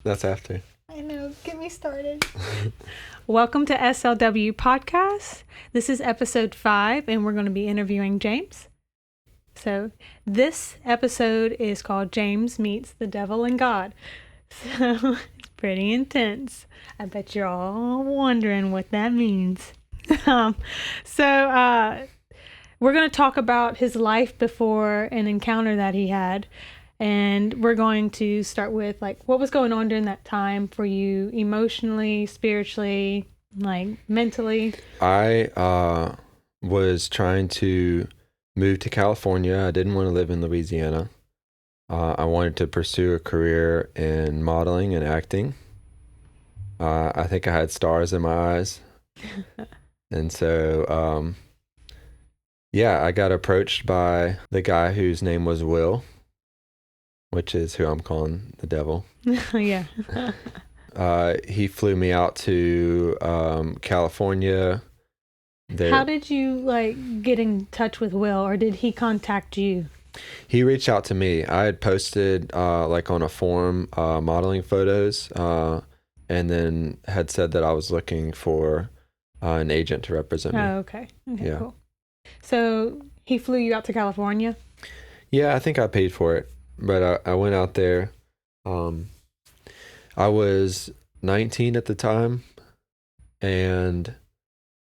That's after. I know. Get me started. Welcome to SLW Podcast. This is episode 5, and we're going to be interviewing James. So this episode is called James Meets the Devil and God. So it's pretty intense. I bet you're all wondering what that means. So we're going to talk about his life before an encounter that he had. And we're going to start with, like, what was going on during that time for you emotionally, spiritually, like, mentally? I was trying to move to California. I didn't want to live in Louisiana. I wanted to pursue a career in modeling and acting. I think I had stars in my eyes. And so, I got approached by the guy whose name was Will, which is who I'm calling the devil. Yeah. He flew me out to California. How did you, like, get in touch with Will, or did he contact you? He reached out to me. I had posted, like, on a forum, modeling photos, and then had said that I was looking for an agent to represent me. Oh, okay. Okay, Yeah. cool. So he flew you out to California? Yeah, I think I paid for it. But I went out there. I was 19 at the time, and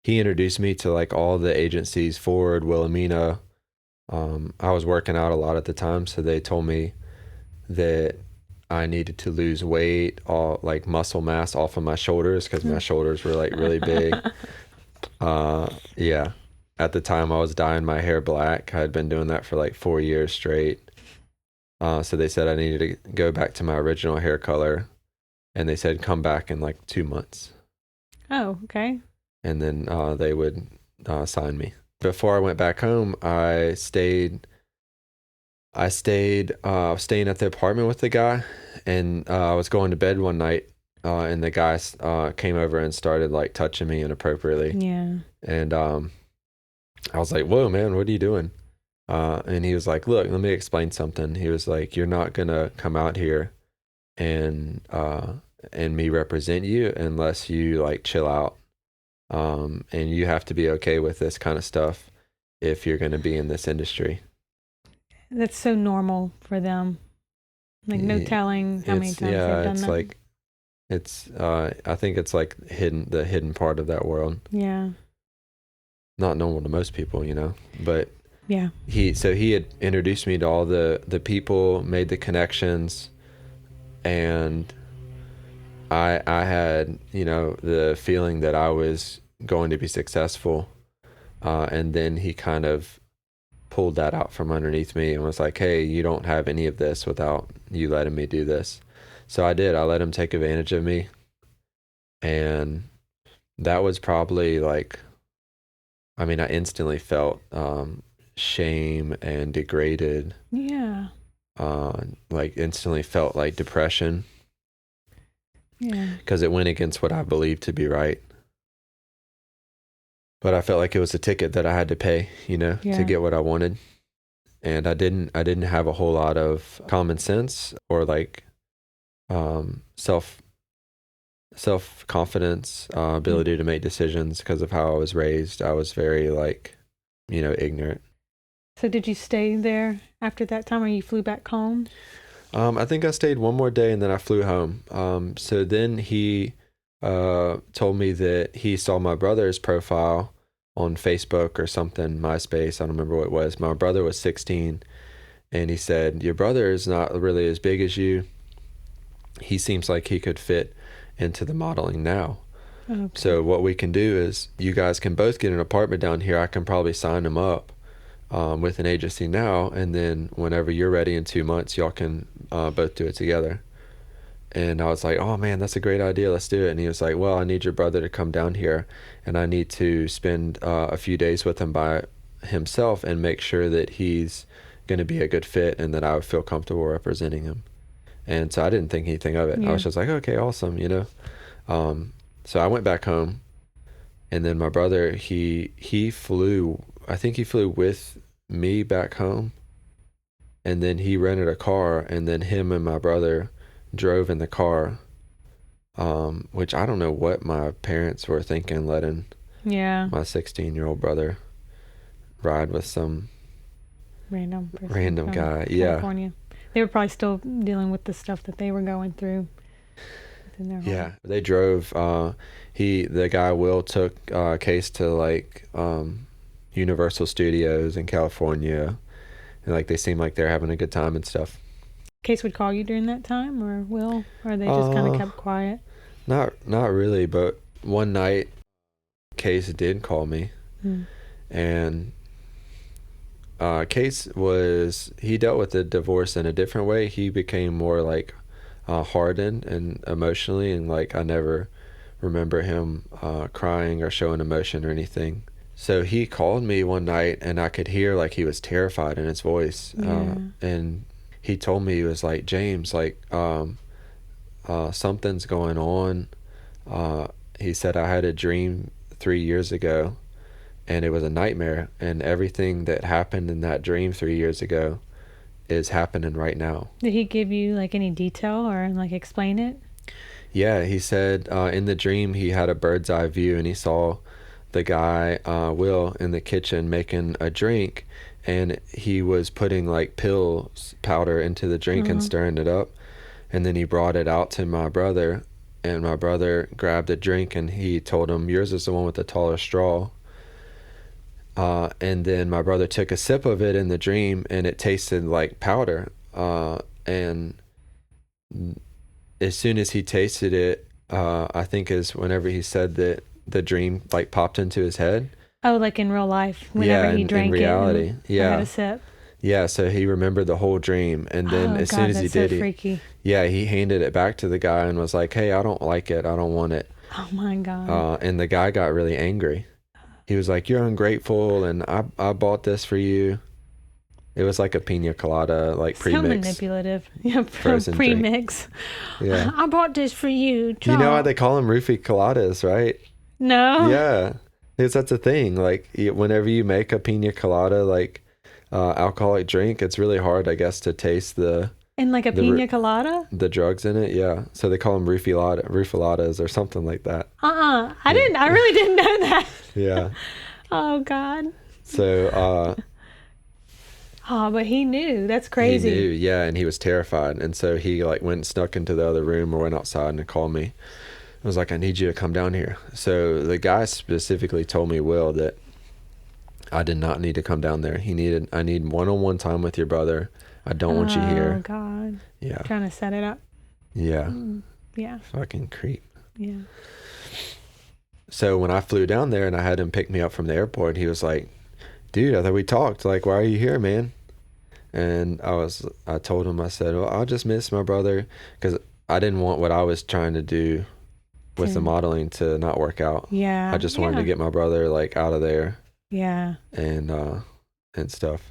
he introduced me to, like, all the agencies, Ford, Wilhelmina. I was working out a lot at the time, so they told me that I needed to lose weight, all like muscle mass off of my shoulders, because my shoulders were like really big. Yeah. At the time, I was dyeing my hair black. I had been doing that for like 4 years straight. So they said I needed to go back to my original hair color, and they said come back in like 2 months. Oh, okay. And then they would sign me. Before I went back home, I stayed staying at the apartment with the guy, and I was going to bed one night, and the guy came over and started like touching me inappropriately. Yeah. And I was like, whoa, man, what are you doing? And he was like, look, let me explain something. He was like, you're not gonna come out here and me represent you unless you like chill out. And you have to be okay with this kind of stuff if you're going to be in this industry. That's so normal for them. Like, no telling how many times they've done that. Like, it's, I think it's like the hidden part of that world. Yeah. Not normal to most people, but yeah. He had introduced me to all the people, made the connections, and I had, the feeling that I was going to be successful. And then he kind of pulled that out from underneath me and was like, hey, you don't have any of this without you letting me do this. So I did. I let him take advantage of me. And that was probably like, I instantly felt shame and degraded. Yeah. Like instantly felt like depression. Yeah. Because it went against what I believed to be right. But I felt like it was a ticket that I had to pay, to get what I wanted. And I didn't have a whole lot of common sense or like self-confidence, ability to make decisions because of how I was raised. I was very like, ignorant. So did you stay there after that time, or you flew back home? I think I stayed one more day and then I flew home. So then he told me that he saw my brother's profile on Facebook or something, MySpace. I don't remember what it was. My brother was 16, and he said, your brother is not really as big as you. He seems like he could fit into the modeling now. Okay. So what we can do is you guys can both get an apartment down here. I can probably sign him up with an agency now, and then whenever you're ready in 2 months, y'all can both do it together. And I was like, oh man, that's a great idea. Let's do it. And he was like, well, I need your brother to come down here, and I need to spend a few days with him by himself and make sure that he's going to be a good fit and that I would feel comfortable representing him. And so I didn't think anything of it. Yeah. I was just like, okay, awesome, So I went back home, and then my brother, he flew, I think he flew with me back home, and then he rented a car, and then him and my brother drove in the car which I don't know what my parents were thinking, letting Yeah. my 16-year-old brother ride with some Random person random from guy. California. They were probably still dealing with the stuff that they were going through within their home. Yeah, they drove. The guy Will took Case to like Universal Studios in California, and like they seemed like they're having a good time and stuff. Case would call you during that time, or Will, or they just kind of kept quiet? Not really, but one night Case did call me, and Case he dealt with the divorce in a different way. He became more like hardened and emotionally, and like I never remember him crying or showing emotion or anything. So he called me one night, and I could hear like he was terrified in his voice. And he told me, he was like, James, like something's going on. He said, I had a dream 3 years ago, and it was a nightmare, and everything that happened in that dream 3 years ago is happening right now. Did he give you like any detail or like explain it? Yeah, he said in the dream he had a bird's eye view, and he saw the guy, Will, in the kitchen making a drink, and he was putting like pills powder into the drink and stirring it up, and then he brought it out to my brother, and my brother grabbed a drink, and he told him, yours is the one with the taller straw. And then my brother took a sip of it in the dream, and it tasted like powder. And as soon as he tasted it, I think is whenever he said that the dream like popped into his head. Oh, like in real life, whenever he drank in reality. it. Yeah. Had a sip. Yeah, so he remembered the whole dream, and then as soon as he did, freaky. he handed it back to the guy and was like, "Hey, I don't like it. I don't want it." Oh my God. And the guy got really angry. He was like, "You're ungrateful, and I bought this for you." It was like a pina colada, like premix. So manipulative. Yeah, frozen premix. Yeah. I bought this for you. John. You know why they call them roofie coladas, right? No. Yeah, because that's a thing. Like whenever you make a pina colada, like alcoholic drink, it's really hard, I guess, to taste the like a pina colada, the drugs in it. Yeah, so they call them roofiladas or something like that. I really didn't know that. Yeah. Oh God. So but he knew. That's crazy. He knew, yeah, and he was terrified, and so he like went and snuck into the other room or went outside and called me. I was like, I need you to come down here. So the guy specifically told me, Will, that I did not need to come down there. I need one-on-one time with your brother. I don't want you here. Oh God. Yeah. Trying to set it up. Yeah. Yeah. Fucking creep. Yeah. So when I flew down there and I had him pick me up from the airport, he was like, dude, I thought we talked. Like, why are you here, man? And I told him, I said, well, I just miss my brother, because I didn't want what I was trying to do with the modeling to not work out. Yeah. I just wanted to get my brother like out of there. Yeah. And stuff.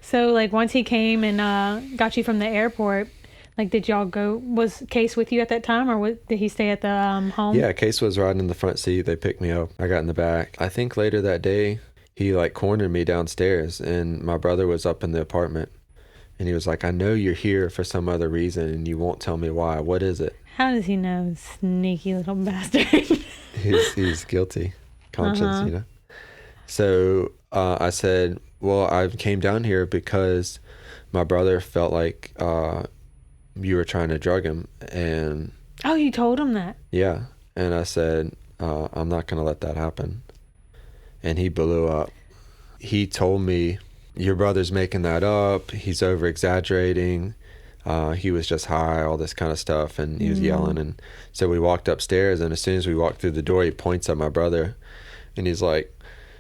So like once he came and got you from the airport, like did y'all go, was Case with you at that time, or did he stay at the home? Yeah, Case was riding in the front seat. They picked me up. I got in the back. I think later that day, he like cornered me downstairs, and my brother was up in the apartment, and he was like, I know you're here for some other reason, and you won't tell me why. What is it? How does he know, sneaky little bastard? he's guilty conscience, you know. So I said, well, I came down here because my brother felt like you were trying to drug him. And oh, you told him that? Yeah. And I said, I'm not going to let that happen. And he blew up. He told me, your brother's making that up. He's over exaggerating. He was just high, all this kind of stuff. And he was yelling. And so we walked upstairs, and as soon as we walked through the door, he points at my brother, and he's like,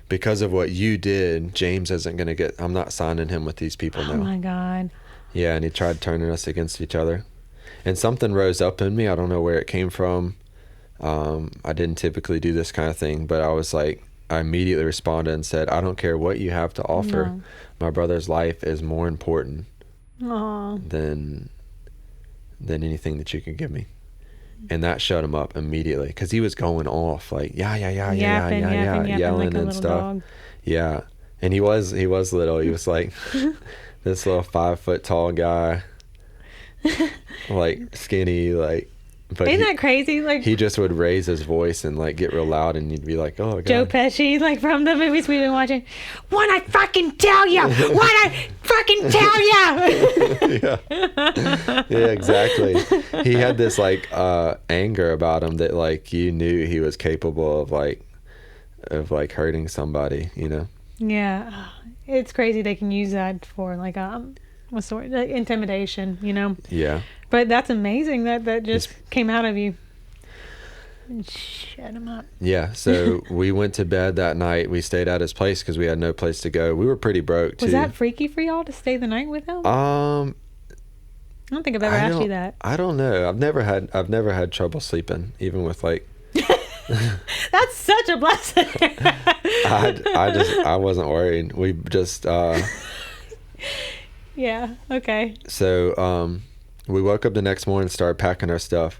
because of what you did, James isn't going to get, I'm not signing him with these people now. Oh my God. Yeah. And he tried turning us against each other. And something rose up in me. I don't know where it came from. I didn't typically do this kind of thing, but I was like, I immediately responded and said, I don't care what you have to offer. No. My brother's life is more important than anything that you can give me. And that shut him up immediately, because he was going off like, yapping, yelling like and stuff. Dog. Yeah. And he was little. He was like this little 5 foot tall guy, like skinny, like But Isn't that crazy? Like he just would raise his voice and like get real loud, and you'd be like, "Oh God." Joe Pesci, like from the movies we've been watching. What I fucking tell you? What I fucking tell you? Yeah, exactly. He had this like anger about him that like you knew he was capable of hurting somebody, you know. Yeah, it's crazy they can use that for like what's the word? Like intimidation, you know. Yeah. But that's amazing that just came out of you. Shut him up. Yeah, so we went to bed that night. We stayed at his place because we had no place to go. We were pretty broke too. Was that freaky for y'all to stay the night with him? I don't think I've ever asked you that. I don't know. I've never had trouble sleeping, even with like. That's such a blessing. I wasn't worried. We just. Yeah. Okay. So we woke up the next morning, started packing our stuff,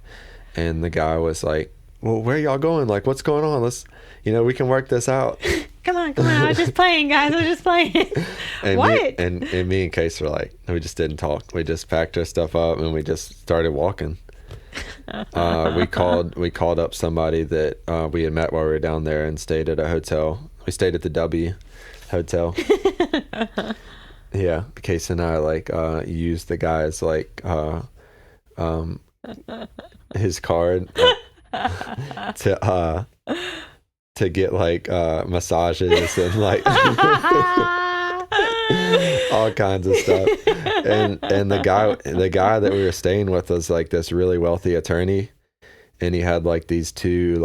and the guy was like, "Well, where y'all going? Like, what's going on? Let's, we can work this out." Come on. I was just playing, guys. I was just playing. And what? Me and Case were like, we just didn't talk. We just packed our stuff up and we just started walking. We called up somebody that we had met while we were down there and stayed at a hotel. We stayed at the W Hotel. Yeah, Case and I used the guy's his card to get massages and all kinds of stuff. And the guy that we were staying with was like this really wealthy attorney, and he had like these two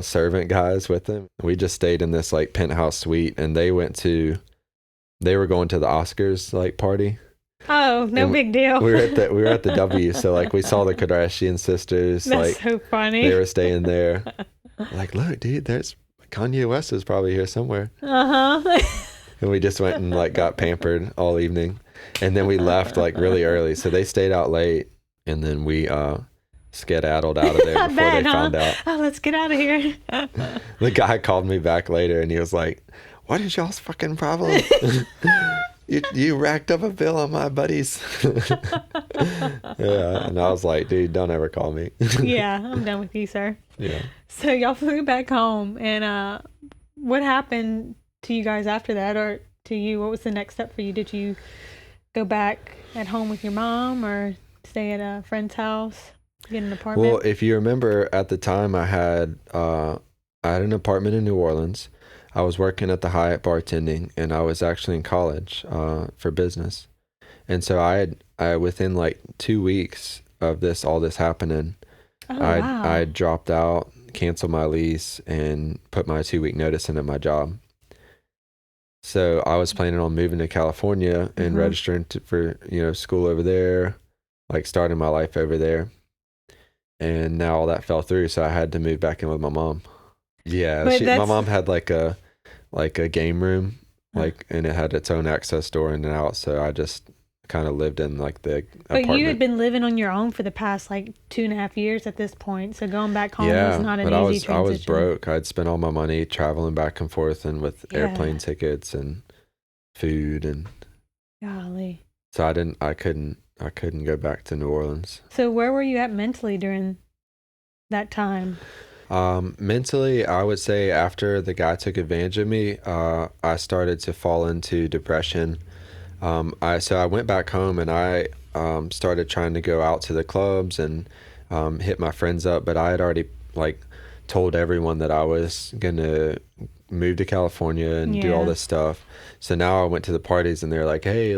servant guys with him. We just stayed in this like penthouse suite, and they were going to the Oscars party. Oh, no big deal. We were at the W, so like we saw the Kardashian sisters. That's so funny. They were staying there. Like, look, dude, there's Kanye West is probably here somewhere. And we just went and got pampered all evening, and then we left really early. So they stayed out late, and then we skedaddled out of there before they found out. Oh, let's get out of here. The guy called me back later, and he was like, "What is y'all's fucking problem? You racked up a bill on my buddies." Yeah, and I was like, "Dude, don't ever call me." Yeah, I'm done with you, sir. Yeah. So y'all flew back home, and what happened to you guys after that, or to you? What was the next step for you? Did you go back at home with your mom, or stay at a friend's house, get an apartment? Well, if you remember, at the time I had an apartment in New Orleans. I was working at the Hyatt bartending, and I was actually in college for business. And so I within 2 weeks of all this happening, I dropped out, canceled my lease, and put my 2-week notice in at my job. So I was planning on moving to California and registering for school over there, starting my life over there. And now all that fell through, so I had to move back in with my mom. Yeah, my mom had a game room, and it had its own access door in and out. So I just kind of lived in the apartment. But you had been living on your own for the past 2.5 years at this point. So going back home was not an easy transition. I was broke. I'd spent all my money traveling back and forth, and with airplane tickets and food, and golly. So I couldn't go back to New Orleans. So where were you at mentally during that time? Mentally, I would say after the guy took advantage of me, I started to fall into depression. So I went back home, and I started trying to go out to the clubs and hit my friends up, but I had already told everyone that I was gonna move to California and do all this stuff. So now I went to the parties, and they're like, "Hey,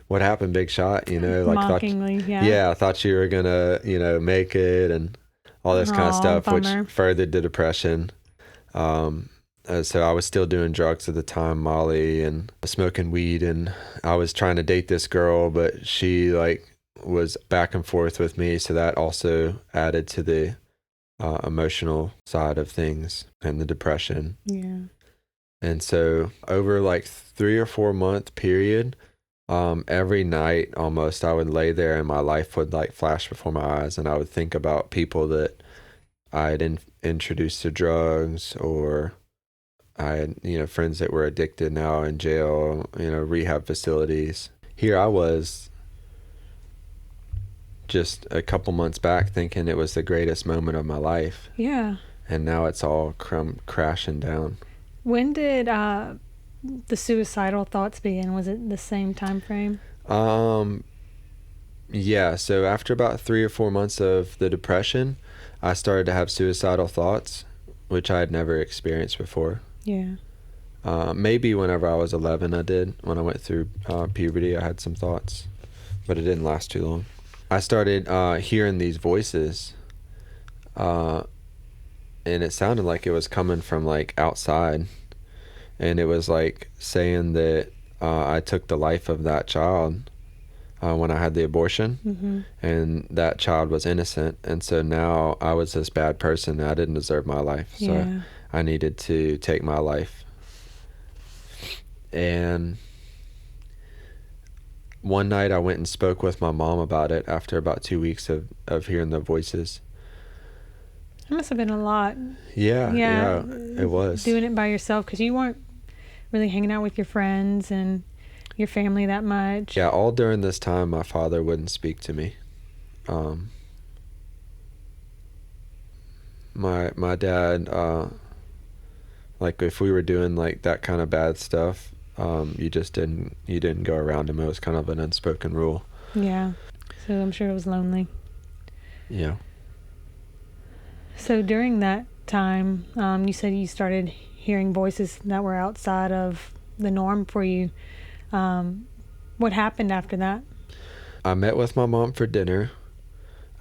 what happened, Big Shot?" Mockingly, I thought you were gonna make it, and all this kind of stuff, bummer. Which furthered the depression. So I was still doing drugs at the time, Molly, and smoking weed, and I was trying to date this girl, but she was back and forth with me, so that also added to the emotional side of things and the depression. Yeah. And so over 3 or 4 month period, every night almost, I would lay there and my life would flash before my eyes, and I would think about people that I had introduced to drugs, or I had friends that were addicted now in jail, rehab facilities. Here I was just a couple months back thinking it was the greatest moment of my life. Yeah. And now it's all crashing down. When did the suicidal thoughts begin? Was it the same time frame? Yeah, so after about 3 or 4 months of the depression, I started to have suicidal thoughts, which I had never experienced before. Yeah. Maybe whenever I was 11, I did. When I went through puberty, I had some thoughts, but it didn't last too long. I started hearing these voices, and it sounded like it was coming from like outside, and it was like saying that I took the life of that child when I had the abortion, Mm-hmm. and that child was innocent, and so now I was this bad person. I didn't deserve my life, so Yeah. I needed to take my life. And one night I went and spoke with my mom about it after about 2 weeks of hearing the voices. It must have been a lot. Yeah, it was. Doing it by yourself, because you weren't really hanging out with your friends and your family that much. Yeah, all during this time, my father wouldn't speak to me. My dad, like if we were doing like that kind of bad stuff, you didn't go around him. It was kind of an unspoken rule. Yeah. So I'm sure it was lonely. Yeah. So during that time, you said you started hearing voices that were outside of the norm for you. What happened after that? I met with my mom for dinner.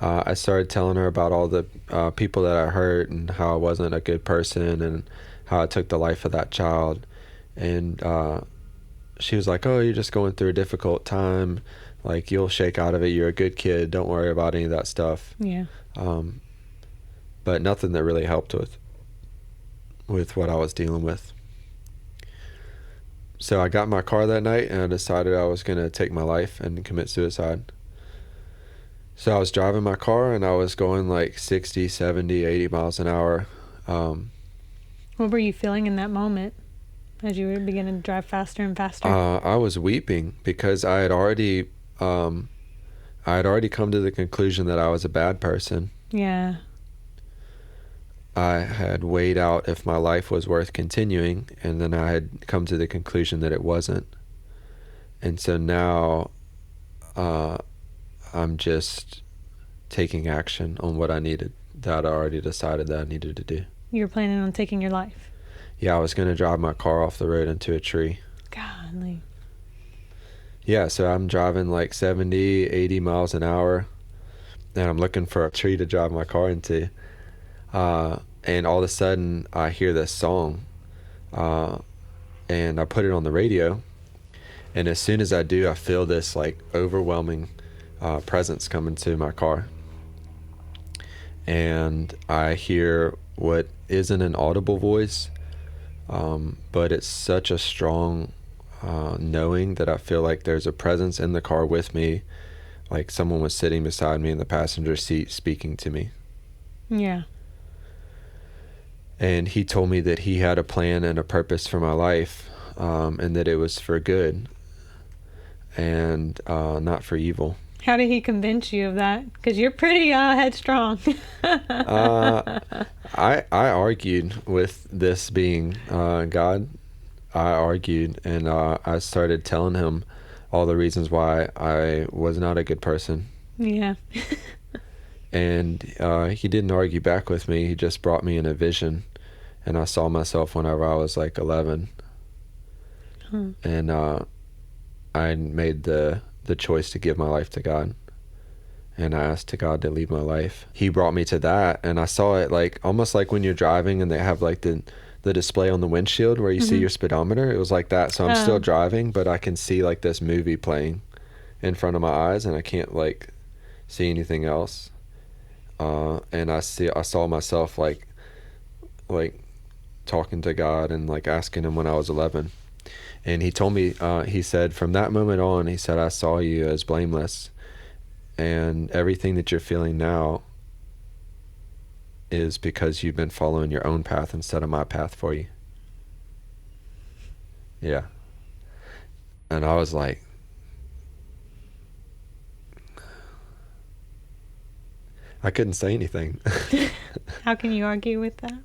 I started telling her about all the people that I hurt and how I wasn't a good person and how I took the life of that child. And she was like, "Oh, you're just going through a difficult time. Like, you'll shake out of it. You're a good kid. Don't worry about any of that stuff." Yeah. But nothing that really helped with what I was dealing with. So I got in my car that night and I decided I was going to take my life and commit suicide. So I was driving my car and I was going like 60, 70, 80 miles an hour. What were you feeling in that moment as you were beginning to drive faster and faster? I was weeping because I had already come to the conclusion that I was a bad person. Yeah. I had weighed out if my life was worth continuing, and then I had come to the conclusion that it wasn't. And so now I'm just taking action on what I needed, that I already decided that I needed to do. You were planning on taking your life? Yeah, I was going to drive my car off the road into a tree. Godly. Yeah, so I'm driving like 70, 80 miles an hour, and I'm looking for a tree to drive my car into. And all of a sudden, I hear this song, and I put it on the radio. And as soon as I do, I feel this like overwhelming presence come into my car. And I hear what isn't an audible voice, but it's such a strong knowing that I feel like there's a presence in the car with me, like someone was sitting beside me in the passenger seat speaking to me. Yeah. And he told me that he had a plan and a purpose for my life, and that it was for good and not for evil. How did he convince you of that? Because you're pretty headstrong. I argued with this being God. I argued, and I started telling him all the reasons why I was not a good person. Yeah. And he didn't argue back with me. He just brought me in a vision, and I saw myself whenever I was like 11. And I made the choice to give my life to God, and I asked to God to lead my life. He brought me to that, and I saw it like almost like when you're driving and they have like the display on the windshield where you see your speedometer. It was like that. So I'm still driving, but I can see like this movie playing in front of my eyes, and I can't like see anything else. And I saw myself like talking to God and like asking him when I was 11. And he told me, he said, from that moment on, he said, I saw you as blameless, and everything that you're feeling now is because you've been following your own path instead of my path for you. Yeah. And I was like, I couldn't say anything. How can you argue with that?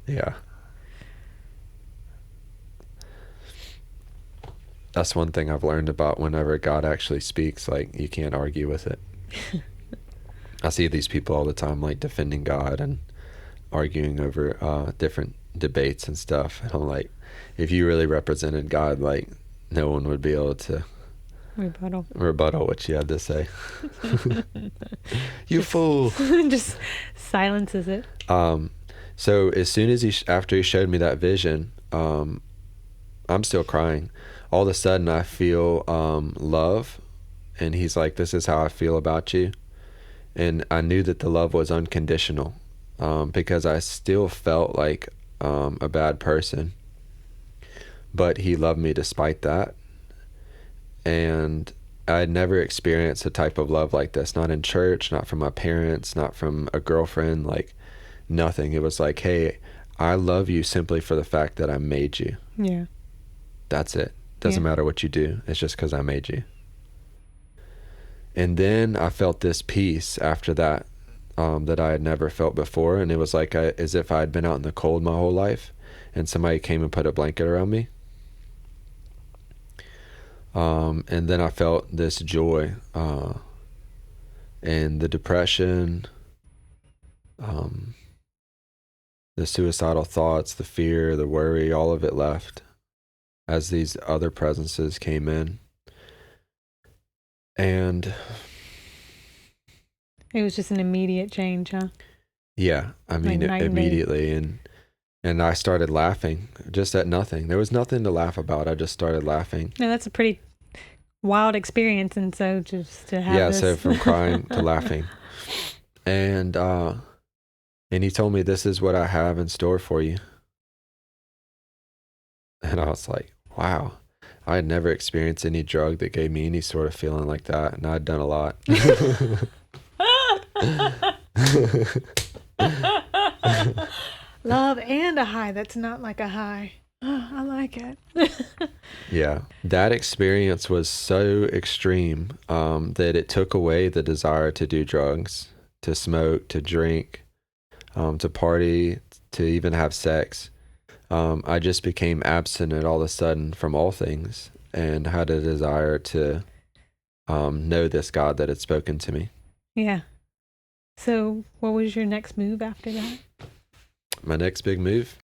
Yeah. That's one thing I've learned about whenever God actually speaks, like you can't argue with it. I see these people all the time, like defending God and arguing over different debates and stuff. And I'm like, if you really represented God, like no one would be able to rebuttal what you had to say. You fool. Just silences it. So as soon as after he showed me that vision, I'm still crying. All of a sudden I feel love, and he's like, this is how I feel about you. And I knew that the love was unconditional, because I still felt like a bad person, but he loved me despite that. And I had never experienced a type of love like this, not in church, not from my parents, not from a girlfriend, like nothing. It was like, hey, I love you simply for the fact that I made you. Yeah. That's it. Doesn't matter what you do. It's just because I made you. And then I felt this peace after that, that I had never felt before. And it was like as if I had been out in the cold my whole life and somebody came and put a blanket around me. And then I felt this joy, and the depression, the suicidal thoughts, the fear, the worry, all of it left as these other presences came in. And it was just an immediate change, huh? Yeah, I mean, Like immediately. And I started laughing just at nothing. There was nothing to laugh about. I just started laughing. No, that's a pretty wild experience. And so just to have this. So from crying to laughing. And he told me, this is what I have in store for you. And I was like, wow, I had never experienced any drug that gave me any sort of feeling like that. And I'd done a lot. Love and a high. That's not like a high. Oh, I like it. Yeah. That experience was so extreme that it took away the desire to do drugs, to smoke, to drink, to party, to even have sex. I just became abstinent all of a sudden from all things and had a desire to know this God that had spoken to me. Yeah. So what was your next move after that? My next big move?